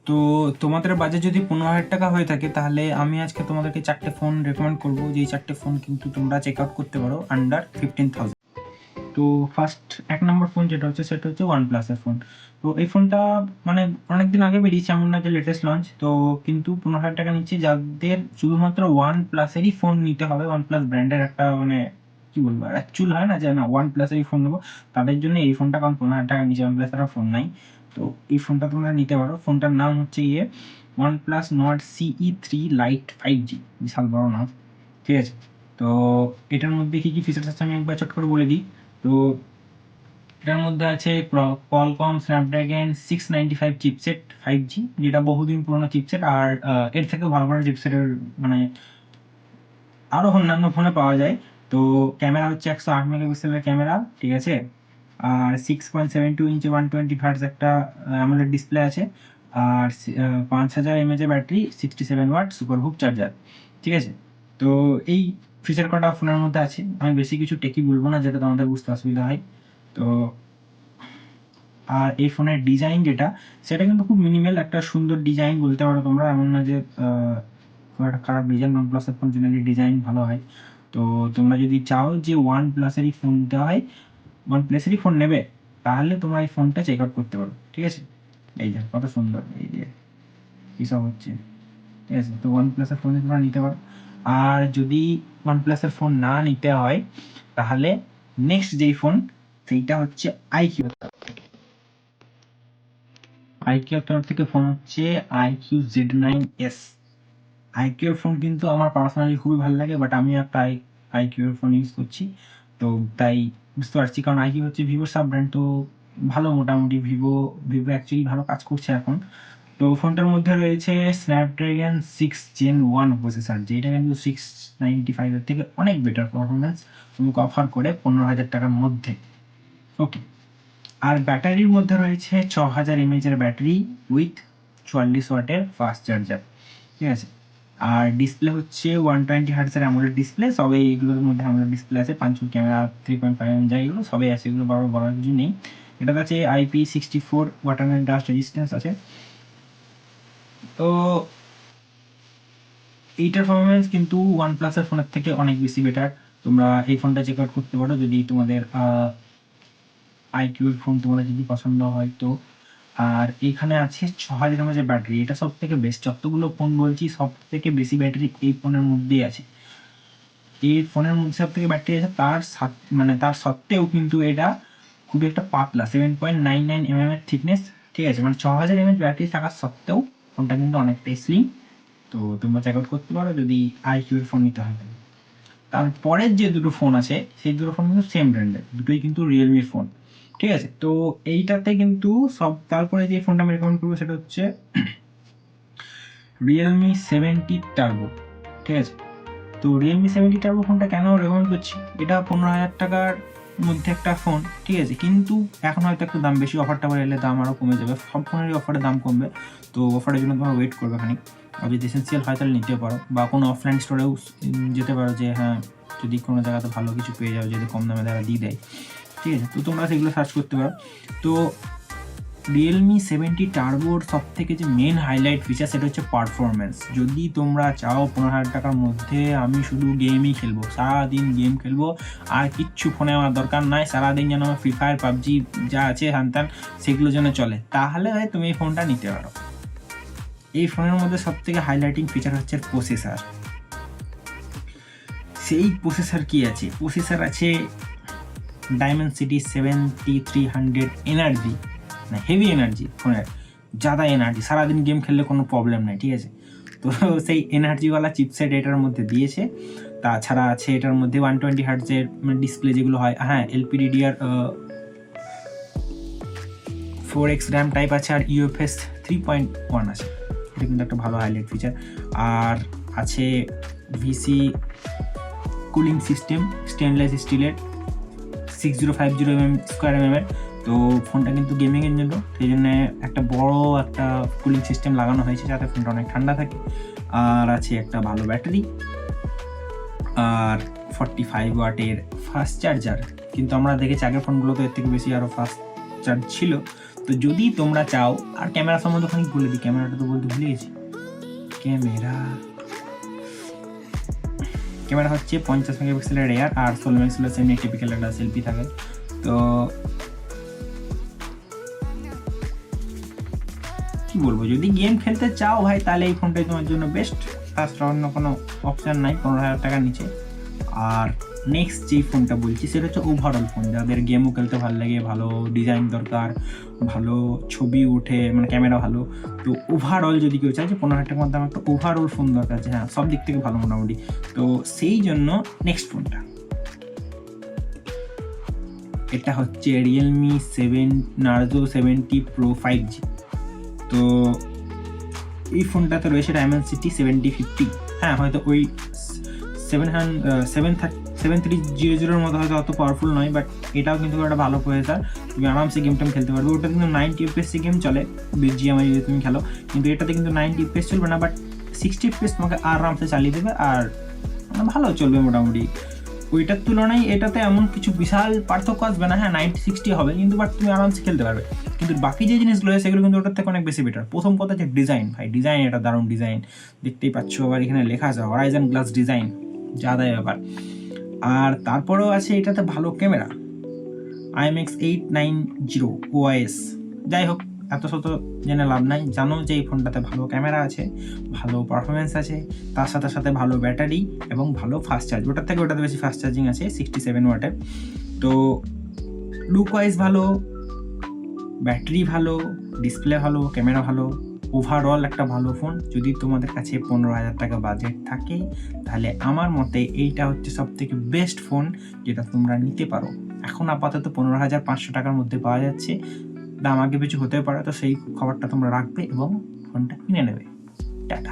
তো তোমাদের বাজেট যদি 15,000 টাকা হয়ে থাকে তাহলে আমি আজকে তোমাদেরকে 4টে ফোন রেকমেন্ড করবো, যেই 4টে ফোন কিন্তু তোমরা চেক আউট করতে পারো আন্ডার 15,000। তো ফার্স্ট 1 নম্বর ফোন যেটা হচ্ছে সেটা হচ্ছে OnePlus-এর ফোন। তো এই ফোনটা মানে অনেকদিন আগে বেরিয়েছে, এমন না যে লেটেস্ট লঞ্চ। তো কিন্তু 15,000 টাকা নিচ্ছে যাদের শুধুমাত্র OnePlus-এরই ফোন নিতে হবে, OnePlus ব্র্যান্ডের একটা মানে কি বলবো অ্যাকচুয়াল হয় না যে না OnePlus-এরই ফোন নেবো, তাদের জন্য এই ফোনটা, কারণ 15,000 টাকা নিচে OnePlus-এর ফোন নাই। তো এই ফোনটা তোমরা নিতে পারো। ফোনটার নাম হচ্ছে OnePlus Nord CE3 Lite 5G, বিশাল বড় নাম, ঠিক আছে। তো এটার মধ্যে কী কী ফিচার্স আছে আমি একবার চট করে বলে দিই। তো এটার মধ্যে আছে Qualcomm Snapdragon 695 চিপসেট 5G, যেটা বহুদিন পুরোনো চিপসেট। আর এর থেকেও ভালো ভালো চিপসেটের মানে আরও অন্যান্য ফোনে পাওয়া যায়। তো ক্যামেরা হচ্ছে 108 মেগাপিক্সেলের ক্যামেরা, ঠিক আছে। আর 6.72 ইঞ্চি 120 হার্টজ একটা অ্যামোলেড ডিসপ্লে আছে। আর 5000 mAh ব্যাটারি, 67 ওয়াট সুপারহুক চার্জার, ঠিক আছে। তো এই ফিচার কটা ফোনের মধ্যে আছে। আমি বেশি কিছু টেকি বলবো না, যেটা তোমাদের বুঝতে অসুবিধা হয়। তো আর এই ফোনের ডিজাইন যেটা, সেটা কিন্তু খুব মিনিমাল একটা সুন্দর ডিজাইন বলতে পারো তোমরা, এমন না যে খুব একটা খারাপ ডিজাইন। OnePlus-এর ফোন জেনারেলি ডিজাইন ভালো হয়। তো তোমরা যদি চাও যে OnePlus-এরই ফোন নিতে হয়, OnePlus-এরই ফোন নেবে, তাহলে তোমরা এই ফোনটা চেক আউট করতে পারো, ঠিক আছে। এই যে কত সুন্দর, এই যে এইসব হচ্ছে, ঠিক আছে। তো OnePlus-এর ফোন তোমরা নিতে পারো। আর যদি OnePlus-এর ফোন না নিতে হয়, তাহলে নেক্সট যেই ফোন, সেইটা হচ্ছে iQOO এর তরফ থেকে ফোন হচ্ছে iQOO Z9s। iQOO এর ফোন কিন্তু আমার পার্সোনালি খুবই ভালো লাগে, বাট আমি একটা iQOO এর ফোন ইউজ করছি, তো তাই বুঝতে পারছি। কারণ iQOO হচ্ছে ভিভোর সাব ব্র্যান্ড, তো ভালো, মোটামুটি ভিভো অ্যাকচুয়ালি ভালো কাজ করছে এখন। তো ফোনটার মধ্যে রয়েছে স্ন্যাপড্রাগন 6 Gen 1 প্রসেসর, যেটা কিন্তু 695-এর থেকে অনেক বেটার পারফরমেন্স তোমাকে অফার করে 15,000 টাকার মধ্যে, ওকে। আর ব্যাটারির মধ্যে রয়েছে 6000 mAh ব্যাটারি উইথ 44 ওয়াটের ফাস্ট চার্জার, ঠিক আছে। আর ডিসপ্লে হচ্ছে 120 হার্টজের অ্যামোলেড ডিসপ্লে। সবে এইগুলোর মধ্যে অ্যামোলেড ডিসপ্লে আছে, 5 ক্যামেরা, 3.5 যাই এগুলো সবই আছে, এগুলো বলার কিছু নেই। এটার কাছে IP64 water and dust resistance আছে। তো এইটার পারফরমেন্স কিন্তু OnePlus-এর ফোনের থেকে অনেক বেশি বেটার। তোমরা এই ফোনটা চেক আউট করতে পারো যদি তোমাদের iQOO ফোন তোমাদের যদি পছন্দ হয় তো। আর এখানে আছে 6000 mAh ব্যাটারি, এটা সব থেকে বেস্ট। যতগুলো ফোন বলছি সব থেকে বেশি ব্যাটারি এই ফোনের মধ্যেই আছে। এই ফোনের মধ্যে সব থেকে ব্যাটারি আছে, তার সত্ত্বেও কিন্তু এটা খুবই একটা পাতলা, 7.99 mm এর থিকনেস, ঠিক আছে। মানে 6000 mAh ব্যাটারি থাকার সত্ত্বেও ফোনটা কিন্তু অনেকটাই স্লিম। তো তোমরা চেক আউট করতে পারো যদি iQOO এর ফোন নিতে হয়। তারপরের যে দুটো ফোন আছে সেই দুটো ফোন কিন্তু সেম ব্র্যান্ডের, দুটোই কিন্তু রিয়েলমির ফোন, ঠিক আছে। তো এইটাতে কিন্তু তারপরে যে ফোনটা আমি রেকমেন্ড করবো সেটা হচ্ছে রিয়েলমি 70 টার্বো, ঠিক আছে। তো রিয়েলমি 70 টার্বো ফোনটা কেন রেকমেন্ড করছি, এটা 15,000 টাকার মধ্যে একটা ফোন, ঠিক আছে। কিন্তু এখন হয়তো একটু দাম বেশি, অফারটা এলে দাম আরও কমে যাবে, সব ফোনেরই অফারে দাম কমবে। তো অফারের জন্য তোমার ওয়েট করবে খানিক। আর যদি এসেন্সিয়াল হয় তাহলে নিতে পারো, বা কোনো অফলাইন স্টোরেও যেতে পারো, যে হ্যাঁ যদি কোনো জায়গাতে ভালো কিছু পেয়ে যাও, যদি কম দামে তারা দিয়ে দেয়, ঠিক আছে। তো তোমরা সেগুলো সার্চ করতে পারো। তো রিয়েলমি 70 টার্বোর সব থেকে যে মেন হাইলাইট ফিচার সেটা হচ্ছে পারফরমেন্স। যদি তোমরা চাও 15,000 টাকার মধ্যে আমি শুধু গেমই খেলবো, সারাদিন গেম খেলবো, আর কিচ্ছু ফোনে আমার দরকার নাই, সারাদিন যেন আমার ফ্রি ফায়ার পাবজি যা আছে হানতান সেগুলো যেন চলে, তাহলে হয় তুমি এই ফোনটা নিতে পারো। এই ফোনের মধ্যে সব থেকে হাইলাইটিং ফিচার হচ্ছে প্রসেসর। সেই প্রসেসর কি আছে, প্রসেসর আছে Dimensity 7300 এনার্জি, না হেভি এনার্জি, ফোনের জাদা এনার্জি, সারাদিন গেম খেললে কোনো প্রবলেম নাই, ঠিক আছে। তো সেই এনার্জিওয়ালা চিপসেট এটার মধ্যে দিয়েছে। তাছাড়া আছে এটার মধ্যে 120 হার্টজের ডিসপ্লে যেগুলো হয়, হ্যাঁ LPDDR 4x র্যাম টাইপ আছে, আর UFS 3.1 আছে, এটা কিন্তু একটা ভালো হাইলাইট ফিচার। আর আছে VC কুলিং সিস্টেম, স্টেনলেস স্টিলের 6050 স্কোয়ার mm। তো ফোনটা কিন্তু গেমিংয়ের জন্য, সেই জন্য একটা বড় একটা কুলিং সিস্টেম লাগানো হয়েছে যাতে ফোনটা অনেক ঠান্ডা থাকে। আর আছে একটা ভালো ব্যাটারি, আর 45 ওয়াটের ফাস্ট চার্জার। কিন্তু আমরা দেখেছি আগের ফোনগুলো তো এর থেকে বেশি আরও ফাস্ট চার্জ ছিল, তো যদি তোমরা চাও, আর ক্যামেরা সম্বন্ধে ওখানে বলে দিই, ক্যামেরাটা তো বলতে ভুলে গেছি। ক্যামেরা হচ্ছে 50 মেগাপিক্সেলের রেয়ার আর 16 মেগাপিক্সেলের সেমি টিপিক্যাল একটা সেলফি থাকে। তো কি বলবো, যদি গেম খেলতে চাও ভাই তাহলে এই ফোনটাই তোমার জন্য বেস্ট, তাছাড়া অন্য কোনো অপশান নাই 15,000 টাকার নিচে। আর নেক্সট যে ফোনটা বলছি সেটা হচ্ছে ওভারঅল ফোন, যাদের গেমও খেলতে ভালো লাগে, ভালো ডিজাইন দরকার, ভালো ছবি উঠে, মানে ক্যামেরা ভালো, তো ওভারঅল যদি কেউ চায় যে 15,000 টাকার মধ্যে আমার একটা ওভারঅল ফোন দরকার আছে, হ্যাঁ সব দিক থেকে ভালো মোটামুটি, তো সেই জন্য নেক্সট ফোনটা এটা হচ্ছে রিয়েলমি 7 নার্জো 70 Pro 5G। তো এই ফোনটাতে রয়েছে ডায়মেনসিটি 7050, হ্যাঁ হয়তো ওই 7300 মতো হয়তো অত পাওয়ারফুল নয়, বাট এটাও কিন্তু একটা ভালো প্রসেসর, তুমি আরামসে গেম টেম খেলতে পারবে। ওটা কিন্তু 90 FPS গেম চলে BGMI যদি তুমি খেলো, কিন্তু এটাতে কিন্তু 90 FPS চলবে না, বাট 60 FPS তোমাকে আরামসে চালিয়ে দেবে, আর মানে ভালো চলবে মোটামুটি। ওইটার তুলনায় এটাতে এমন কিছু বিশাল পার্থক্য আসবে না, হ্যাঁ 90-60 হবে, কিন্তু বাট তুমি আরামসে খেলতে পারবে। কিন্তু বাকি যে জিনিসগুলো আছে সেগুলো কিন্তু ওটার থেকে অনেক বেশি বেটার। প্রথম কথা যে ডিজাইন, ভাই ডিজাইন এটা দারুণ ডিজাইন, দেখতেই পাচ্ছ, আবার এখানে লেখা আছে হরাইজন গ্লাস ডিজাইন, যা দেয় ব্যাপার। আর তারপরেও আছে এটাতে ভালো ক্যামেরা, IMX 890 OIS। যাই হোক, এত শত জেনে লাভ নাই, জানো যে এই ফোনটাতে ভালো ক্যামেরা আছে, ভালো পারফরমেন্স আছে, তার সাথে সাথে ভালো ব্যাটারি এবং ভালো ফাস্ট চার্জ, ওটার থেকে ওটাতে বেশি ফাস্ট চার্জিং আছে 67 ওয়াটের। তো লুক ওয়াইজ ভালো, ব্যাটারি ভালো, ডিসপ্লে ভালো, ক্যামেরা ভালো, ওভারঅল একটা ভালো ফোন। যদি তোমাদের কাছে 15,000 টাকা বাজেট থাকে তাহলে আমার মতে এইটা হচ্ছে সবথেকে বেস্ট ফোন যেটা তোমরা নিতে পারো। এখন আপাতত 15,500 টাকার মধ্যে পাওয়া যাচ্ছে, দাম আগে পিছু হতে পারে, তো সেই খবরটা তোমরা রাখবে এবং ফোনটা কিনে নেবে।